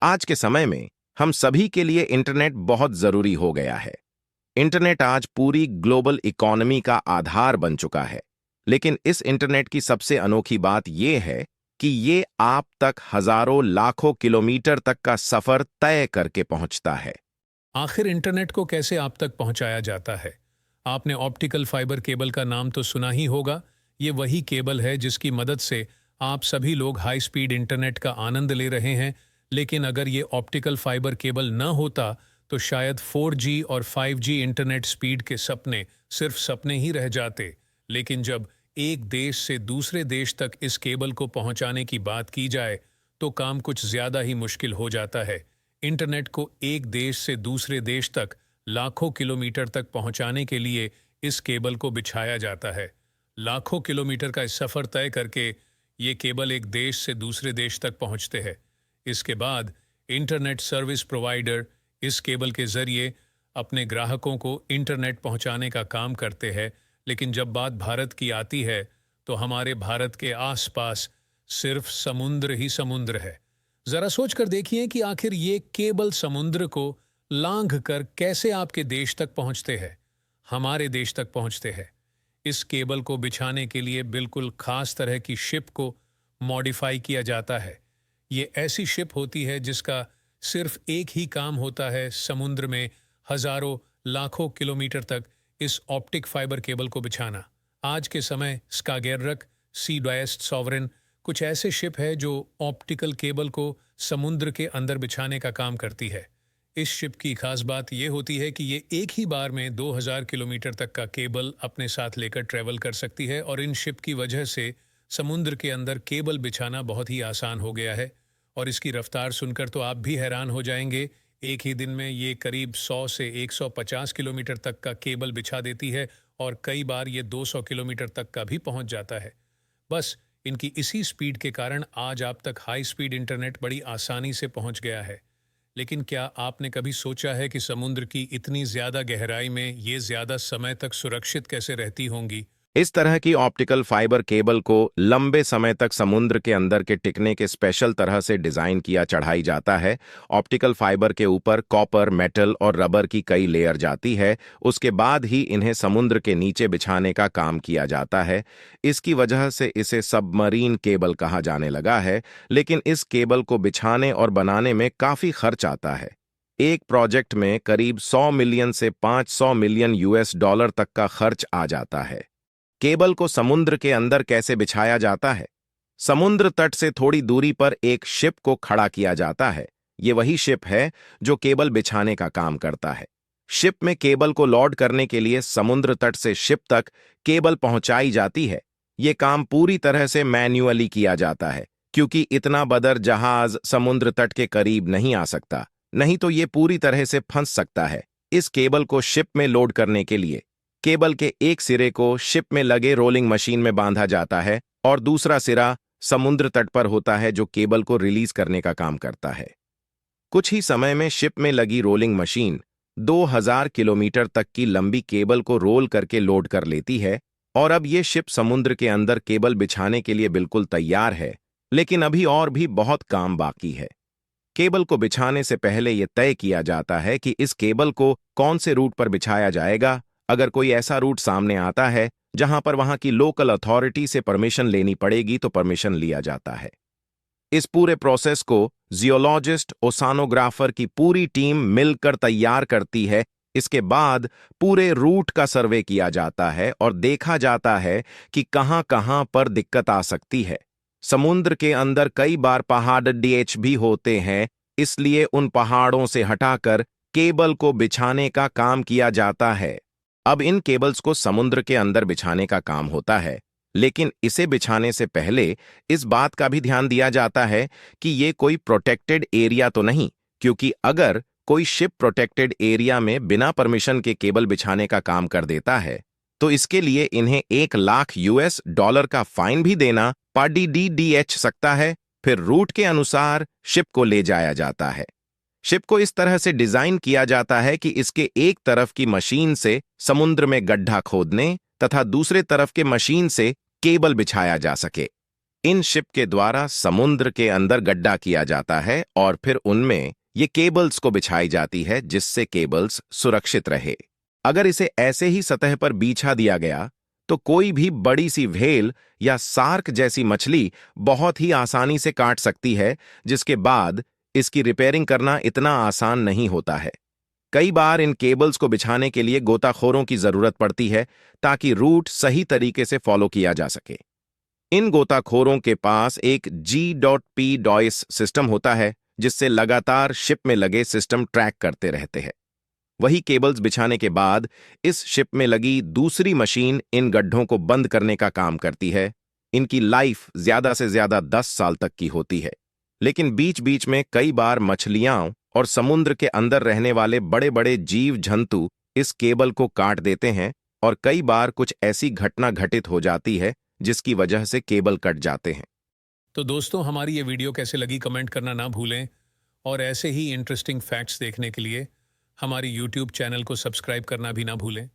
आज के समय में हम सभी के लिए इंटरनेट बहुत जरूरी हो गया है। इंटरनेट आज पूरी ग्लोबल इकोनॉमी का आधार बन चुका है। लेकिन इस इंटरनेट की सबसे अनोखी बात यह है कि ये आप तक हजारों लाखों किलोमीटर तक का सफर तय करके पहुंचता है। आखिर इंटरनेट को कैसे आप तक पहुंचाया जाता है? आपने ऑप्टिकल फाइबर केबल का नाम तो सुना ही होगा। ये वही केबल है जिसकी मदद से आप सभी लोग हाई स्पीड इंटरनेट का आनंद ले रहे हैं। लेकिन अगर ये ऑप्टिकल फाइबर केबल न होता तो शायद 4G और 5G इंटरनेट स्पीड के सपने सिर्फ सपने ही रह जाते। लेकिन जब एक देश से दूसरे देश तक इस केबल को पहुंचाने की बात की जाए तो काम कुछ ज्यादा ही मुश्किल हो जाता है। इंटरनेट को एक देश से दूसरे देश तक लाखों किलोमीटर तक पहुंचाने के लिए इस केबल को बिछाया जाता है। लाखों किलोमीटर का सफर तय करके ये केबल एक देश से दूसरे देश तक पहुंचते हैं। इसके बाद इंटरनेट सर्विस प्रोवाइडर इस केबल के जरिए अपने ग्राहकों को इंटरनेट पहुंचाने का काम करते हैं। लेकिन जब बात भारत की आती है तो हमारे भारत के आसपास सिर्फ समुद्र ही समुद्र है। जरा सोच कर देखिए कि आखिर ये केबल समुद्र को लांघ कर कैसे आपके देश तक पहुंचते हैं, हमारे देश तक पहुंचते हैं। इस केबल को बिछाने के लिए बिल्कुल खास तरह की शिप को मॉडिफाई किया जाता है। ये ऐसी शिप होती है जिसका सिर्फ एक ही काम होता है, समुद्र में हजारों लाखों किलोमीटर तक इस ऑप्टिक फाइबर केबल को बिछाना। आज के समय स्कागेररक, सीडवेस्ट सॉवरेन कुछ ऐसे शिप है जो ऑप्टिकल केबल को समुद्र के अंदर बिछाने का काम करती है। इस शिप की खास बात यह होती है कि ये एक ही बार में 2000 किलोमीटर तक का केबल अपने साथ लेकर ट्रेवल कर सकती है और इन शिप की वजह से समुद्र के अंदर केबल बिछाना बहुत ही आसान हो गया है। और इसकी रफ्तार सुनकर तो आप भी हैरान हो जाएंगे। एक ही दिन में ये करीब 100 से 150 किलोमीटर तक का केबल बिछा देती है और कई बार ये 200 किलोमीटर तक का भी पहुंच जाता है। बस इनकी इसी स्पीड के कारण आज आप तक हाई स्पीड इंटरनेट बड़ी आसानी से पहुंच गया है। लेकिन क्या आपने कभी सोचा है कि समुद्र की इतनी ज्यादा गहराई में ये ज्यादा समय तक सुरक्षित कैसे रहती होंगी? इस तरह की ऑप्टिकल फाइबर केबल को लंबे समय तक समुद्र के अंदर के टिकने के स्पेशल तरह से डिजाइन किया चढ़ाई जाता है। ऑप्टिकल फाइबर के ऊपर कॉपर, मेटल और रबर की कई लेयर जाती है। उसके बाद ही इन्हें समुद्र के नीचे बिछाने का काम किया जाता है। इसकी वजह से इसे सबमरीन केबल कहा जाने लगा है। लेकिन इस केबल को बिछाने और बनाने में काफी खर्च आता है। एक प्रोजेक्ट में करीब 100 मिलियन से 500 मिलियन US डॉलर तक का खर्च आ जाता है। केबल को समुद्र के अंदर कैसे बिछाया जाता है? समुद्र तट से थोड़ी दूरी पर एक शिप को खड़ा किया जाता है। ये वही शिप है जो केबल बिछाने का काम करता है। शिप में केबल को लोड करने के लिए समुद्र तट से शिप तक केबल पहुंचाई जाती है। ये काम पूरी तरह से मैन्युअली किया जाता है, क्योंकि इतना बड़ा जहाज समुद्र तट के करीब नहीं आ सकता, नहीं तो ये पूरी तरह से फंस सकता है। इस केबल को शिप में लोड करने के लिए केबल के एक सिरे को शिप में लगे रोलिंग मशीन में बांधा जाता है और दूसरा सिरा समुद्र तट पर होता है जो केबल को रिलीज करने का काम करता है। कुछ ही समय में शिप में लगी रोलिंग मशीन 2000 किलोमीटर तक की लंबी केबल को रोल करके लोड कर लेती है और अब ये शिप समुद्र के अंदर केबल बिछाने के लिए बिल्कुल तैयार है। लेकिन अभी और भी बहुत काम बाकी है। केबल को बिछाने से पहले यह तय किया जाता है कि इस केबल को कौन से रूट पर बिछाया जाएगा। अगर कोई ऐसा रूट सामने आता है जहां पर वहां की लोकल अथॉरिटी से परमिशन लेनी पड़ेगी तो परमिशन लिया जाता है। इस पूरे प्रोसेस को जियोलॉजिस्ट, ओसानोग्राफर की पूरी टीम मिलकर तैयार करती है। इसके बाद पूरे रूट का सर्वे किया जाता है और देखा जाता है कि कहां-कहां पर दिक्कत आ सकती है। समुद्र के अंदर कई बार पहाड़ डीएच भी होते हैं, इसलिए उन पहाड़ों से हटाकर केबल को बिछाने का काम किया जाता है। अब इन केबल्स को समुद्र के अंदर बिछाने का काम होता है, लेकिन इसे बिछाने से पहले इस बात का भी ध्यान दिया जाता है कि ये कोई प्रोटेक्टेड एरिया तो नहीं, क्योंकि अगर कोई शिप प्रोटेक्टेड एरिया में बिना परमिशन के केबल बिछाने का काम कर देता है तो इसके लिए इन्हें 1 लाख US डॉलर का फाइन भी देना पड़ सकता है। फिर रूट के अनुसार शिप को ले जाया जाता है। शिप को इस तरह से डिजाइन किया जाता है कि इसके एक तरफ की मशीन से समुद्र में गड्ढा खोदने तथा दूसरे तरफ के मशीन से केबल बिछाया जा सके। इन शिप के द्वारा समुद्र के अंदर गड्ढा किया जाता है और फिर उनमें ये केबल्स को बिछाई जाती है जिससे केबल्स सुरक्षित रहे। अगर इसे ऐसे ही सतह पर बिछा दिया गया तो कोई भी बड़ी सी व्हेल या सार्क जैसी मछली बहुत ही आसानी से काट सकती है, जिसके बाद इसकी रिपेयरिंग करना इतना आसान नहीं होता है। कई बार इन केबल्स को बिछाने के लिए गोताखोरों की जरूरत पड़ती है ताकि रूट सही तरीके से फॉलो किया जा सके। इन गोताखोरों के पास एक G.P डॉयस सिस्टम होता है जिससे लगातार शिप में लगे सिस्टम ट्रैक करते रहते हैं। वही केबल्स बिछाने के बाद इस शिप में लगी दूसरी मशीन इन गड्ढों को बंद करने का काम करती है। इनकी लाइफ ज्यादा से ज्यादा 10 साल तक की होती है, लेकिन बीच बीच में कई बार मछलियां और समुद्र के अंदर रहने वाले बड़े बड़े जीव जंतु इस केबल को काट देते हैं और कई बार कुछ ऐसी घटना घटित हो जाती है जिसकी वजह से केबल कट जाते हैं। तो दोस्तों, हमारी ये वीडियो कैसे लगी कमेंट करना ना भूलें, और ऐसे ही इंटरेस्टिंग फैक्ट्स देखने के लिए हमारी यूट्यूब चैनल को सब्सक्राइब करना भी ना भूलें।